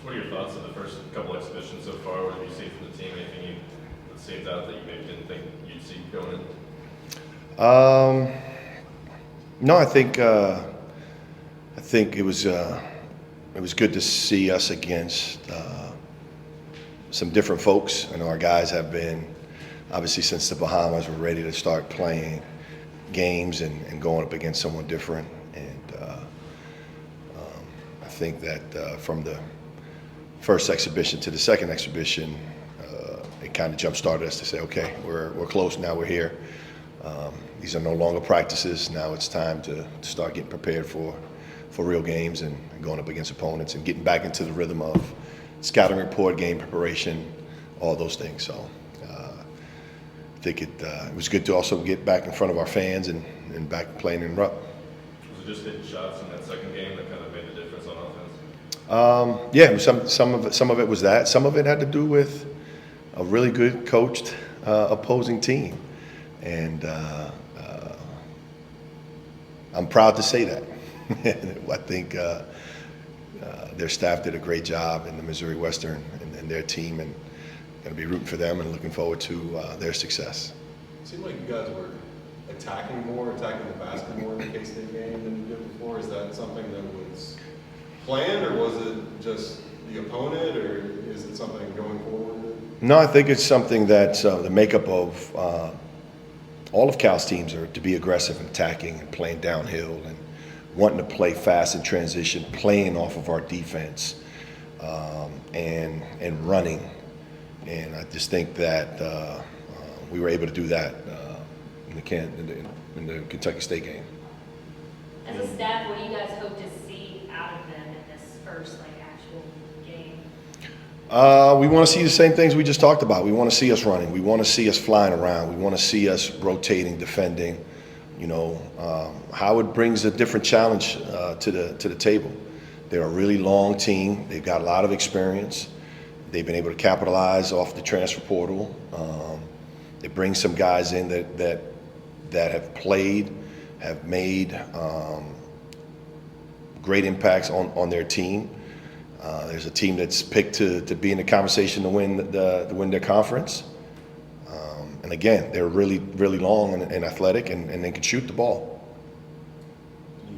What are your thoughts on the first couple exhibitions so far? What have you seen from the team? Anything that stands out that you maybe didn't think you'd see going in? No, I think it was good to see us against some different folks. I know our guys have been, obviously since the Bahamas, we're ready to start playing games and going up against someone different. And I think that from the first exhibition to the second exhibition, it kind of jump-started us to say, okay, we're close now, we're here. These are no longer practices. Now it's time to start getting prepared for real games and going up against opponents and getting back into the rhythm of scouting report, game preparation, all those things. So I think it was good to also get back in front of our fans and back playing in Rupp. Was it just hitting shots in that second game that kind of made the difference on offense? Yeah, some of it was that. Some of it had to do with a really good coached opposing team. And I'm proud to say that. I think their staff did a great job in the Missouri Western and their team, and going to be rooting for them and looking forward to their success. It seemed like you guys were attacking the basket more in the K-State game than you did before. Is that something that was planned, or was it just the opponent, or is it something going forward? No, I think it's something that the makeup of all of Cal's teams are to be aggressive and attacking and playing downhill and wanting to play fast in transition, playing off of our defense and running. And I just think that we were able to do that in the Kentucky State game. As a staff, what do you guys hope to see out of them in this first actual game? We want to see the same things we just talked about. We want to see us running. We want to see us flying around. We want to see us rotating, defending. You know, Howard brings a different challenge to the table. They're a really long team. They've got a lot of experience. They've been able to capitalize off the transfer portal. They bring some guys in that have played, have made great impacts on their team. There's a team that's picked to be in the conversation to win their conference. And again, they're really, really long and athletic, and they can shoot the ball. Any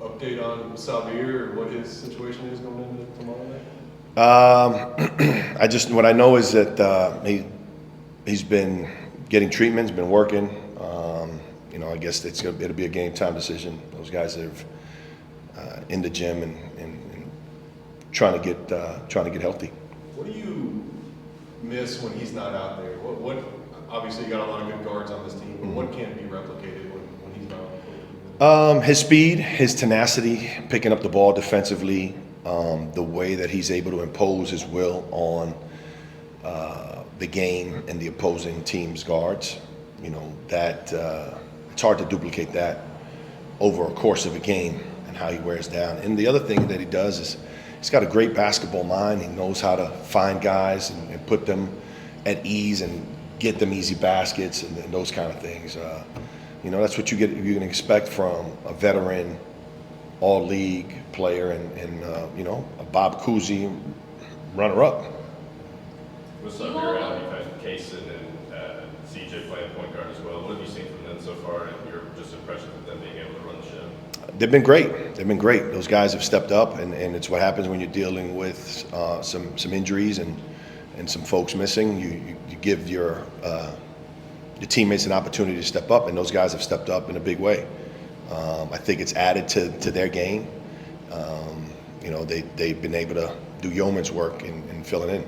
update on Sabir, or what his situation is going into tomorrow night? What I know is that he's been getting treatment, he's been working. You know, I guess it'll be a game time decision. Those guys are in the gym and trying to get healthy. What do you miss when he's not out there? What obviously you got a lot of good guards on this team, but what can't be replicated when he's not on the court? His speed, his tenacity, picking up the ball defensively, the way that he's able to impose his will on the game and the opposing team's guards. You know, that it's hard to duplicate that over a course of a game and how he wears down. And the other thing that he does is he's got a great basketball mind. He knows how to find guys and put them at ease and get them easy baskets and those kind of things. You know, that's what you can expect from a veteran all-league player and you know, a Bob Cousy runner-up. What's up here out? You've had Kaysen and CJ playing point guard as well. What have you seen from them so far, and your just impressions of them being able to run the show? They've been great. They've been great. Those guys have stepped up, and it's what happens when you're dealing with some injuries and some folks missing. You give your teammates an opportunity to step up, and those guys have stepped up in a big way. I think it's added to their game. You know, they've been able to do yeoman's work in filling in.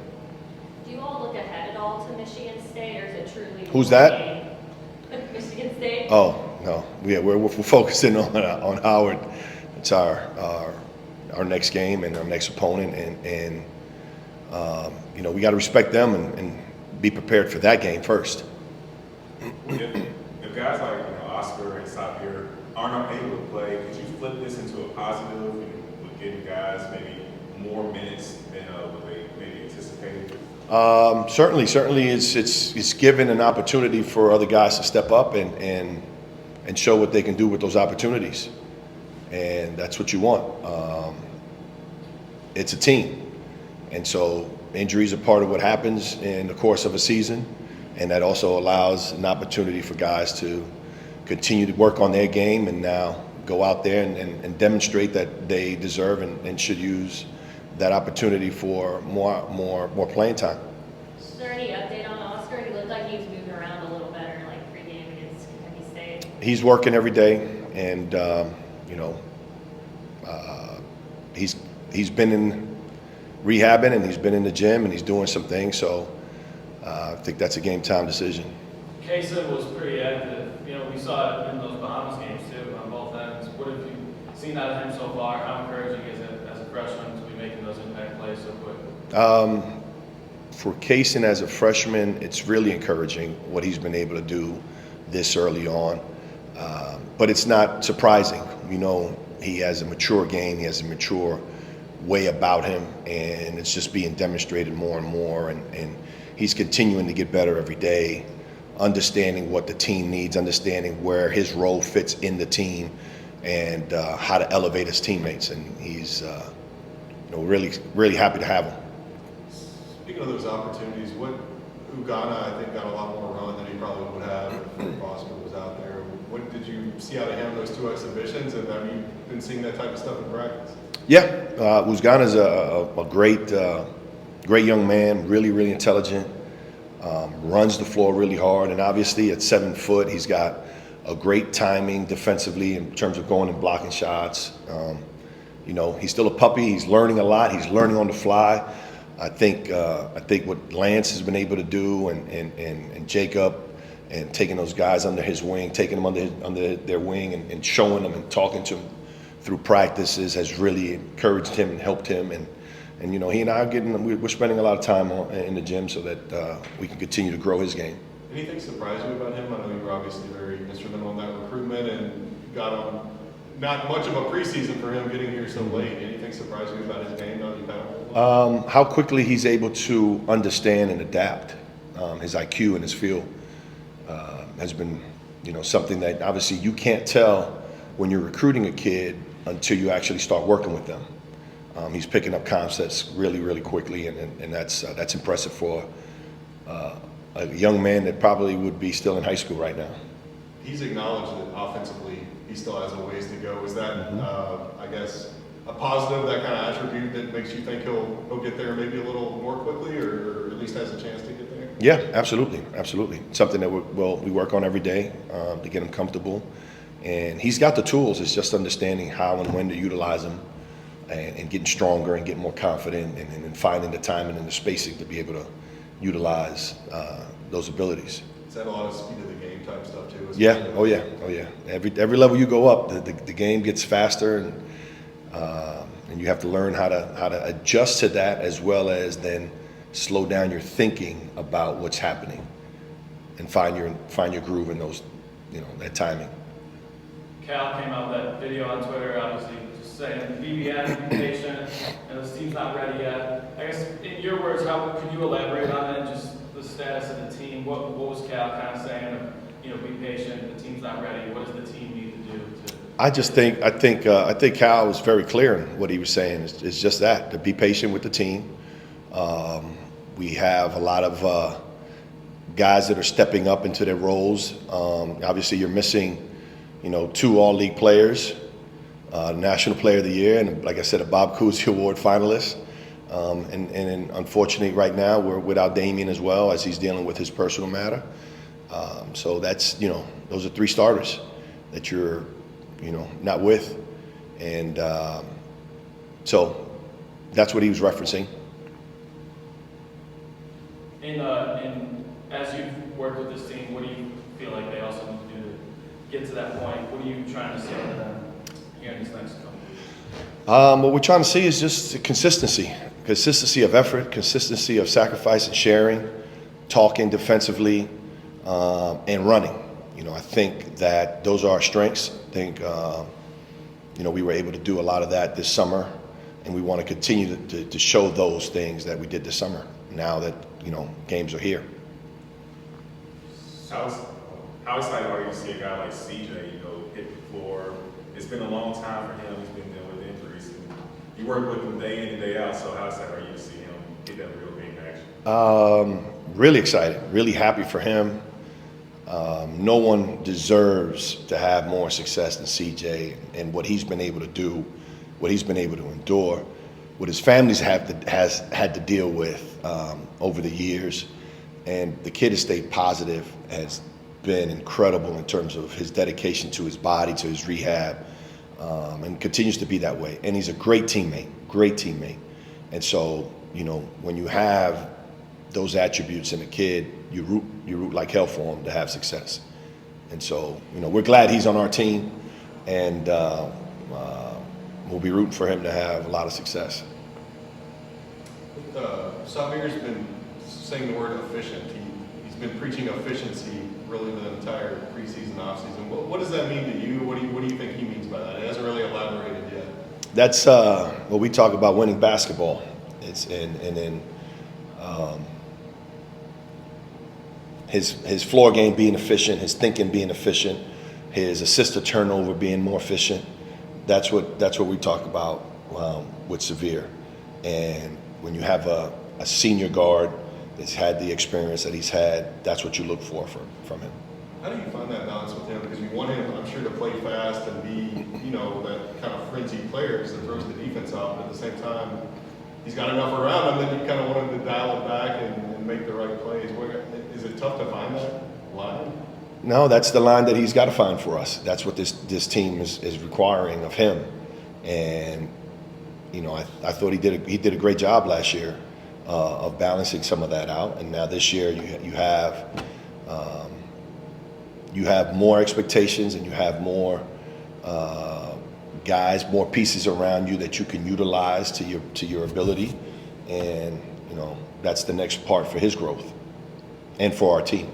Do you all look ahead at all to Michigan State, or is it truly Who's that? game? Michigan State? Oh, no. Yeah, we're focusing on Howard. It's our next game and our next opponent, and you know, we got to respect them and be prepared for that game first. If guys like Oscar and Sabir aren't able to play, could you flip this into a positive with getting guys maybe more minutes than what they maybe anticipated? Certainly, it's given an opportunity for other guys to step up and show what they can do with those opportunities, and that's what you want. It's a team. And so injuries are part of what happens in the course of a season, and that also allows an opportunity for guys to continue to work on their game and now go out there and demonstrate that they deserve and should use that opportunity for more playing time. Is there any update on Oscar? He looked like he was moving around a little better, like pregame against Kentucky State. He's working every day, and he's been in rehabbing, and he's been in the gym, and he's doing some things. So I think that's a game time decision. Kaysen was pretty active. We saw it in those Bahamas games too on both ends. What have you seen out of him so far? How encouraging is it as a freshman to be making those impact plays so quick? For Kaysen as a freshman, it's really encouraging what he's been able to do this early on. But it's not surprising. He has a mature game. He has a mature way about him, and it's just being demonstrated more and more. And he's continuing to get better every day, understanding what the team needs, understanding where his role fits in the team, and how to elevate his teammates. And he's really, really happy to have him. Speaking of those opportunities, Ugana, I think, got a lot more run than he probably would have if Oscar was out there. What did you see out of him those two exhibitions, and have you been seeing that type of stuff in practice? Yeah, Ugana's a great young man, really, really intelligent, runs the floor really hard, and obviously at 7 foot, he's got a great timing defensively in terms of going and blocking shots. He's still a puppy. He's learning a lot. He's learning on the fly. I think what Lance has been able to do, and Jacob, and taking those guys under his wing, taking them under their wing, and showing them and talking to them through practices has really encouraged him and helped him. And he and I we're spending a lot of time in the gym so that we can continue to grow his game. Anything surprise you about him? I know you were obviously very instrumental in that recruitment and got on not much of a preseason for him getting here so late. Anything surprise you about his game now that you've had him? How quickly he's able to understand and adapt. His IQ and his feel has been, something that obviously you can't tell when you're recruiting a kid until you actually start working with them. He's picking up concepts really, really quickly, and that's impressive for a young man that probably would be still in high school right now. He's acknowledged that offensively he still has a ways to go. Is that, I guess, a positive, that kind of attribute that makes you think he'll get there maybe a little more quickly, or at least has a chance to get there? Yeah, absolutely. Something that we work on every day to get him comfortable. And he's got the tools. It's just understanding how and when to utilize them, and getting stronger and getting more confident, and finding the timing and the spacing to be able to utilize those abilities. Is that a lot of speed of the game type stuff too? Yeah. Oh yeah. Every level you go up, the game gets faster, and you have to learn how to adjust to that, as well as then slow down your thinking about what's happening, and find your groove in those, that timing. Cal came out with that video on Twitter, obviously just saying, BBN, be patient, and this team's not ready yet. I guess, in your words, how could you elaborate on that, just the status of the team? What was Cal kind of saying? Be patient, the team's not ready. What does the team need to do to? I think Cal was very clear in what he was saying. It's just that, to be patient with the team. We have a lot of guys that are stepping up into their roles. Obviously, you're missing, 2 All-League players, National Player of the Year, and like I said, a Bob Cousy Award finalist. And unfortunately, right now, we're without Damien as well, as he's dealing with his personal matter. So that's, those are 3 starters that you're, not with. And so that's what he was referencing. And as you've worked with this team, what do you feel like they also need to do to get to that point? What are you trying to say to them here in these next couple of weeks? What we're trying to see is just consistency of effort, consistency of sacrifice and sharing, talking defensively, and running. I think that those are our strengths. I think, we were able to do a lot of that this summer, and we want to continue to show those things that we did this summer, now that, games are here. How excited are you to see a guy like CJ, hit the floor? It's been a long time for him. He's been dealing with injuries. You work with him day in and day out, so how excited are you to see him get that real game action? Really excited, really happy for him. No one deserves to have more success than CJ and what he's been able to do, what he's been able to endure, what his family's has had to deal with over the years. And the kid has stayed positive, has been incredible in terms of his dedication to his body, to his rehab, and continues to be that way. And he's a great teammate. And so, you know, when you have those attributes in a kid, you root like hell for him to have success. And so, you know, we're glad he's on our team, and we'll be rooting for him to have a lot of success. Savir's been saying the word efficient. He's been preaching efficiency really the entire preseason, offseason. What does that mean to you? What do you think he means by that? He hasn't really elaborated yet. That's what we talk about winning basketball. It's his floor game being efficient, his thinking being efficient, his assist to turnover being more efficient. That's what we talk about with Savir. And when you have a senior guard that's had the experience that he's had, that's what you look for from him. How do you find that balance with him? Because you want him, I'm sure, to play fast and be, you know, that kind of frenzied player that throws the defense off, but at the same time, he's got enough around him that you kind of want him to dial it back and make the right plays. Is it tough to find that line? No, that's the line that he's got to find for us. That's what this team is requiring of him. And, you know, I thought he did a great job last year of balancing some of that out. And now this year you have more expectations, and you have more guys, more pieces around you that you can utilize to your ability. And, you know, that's the next part for his growth and for our team.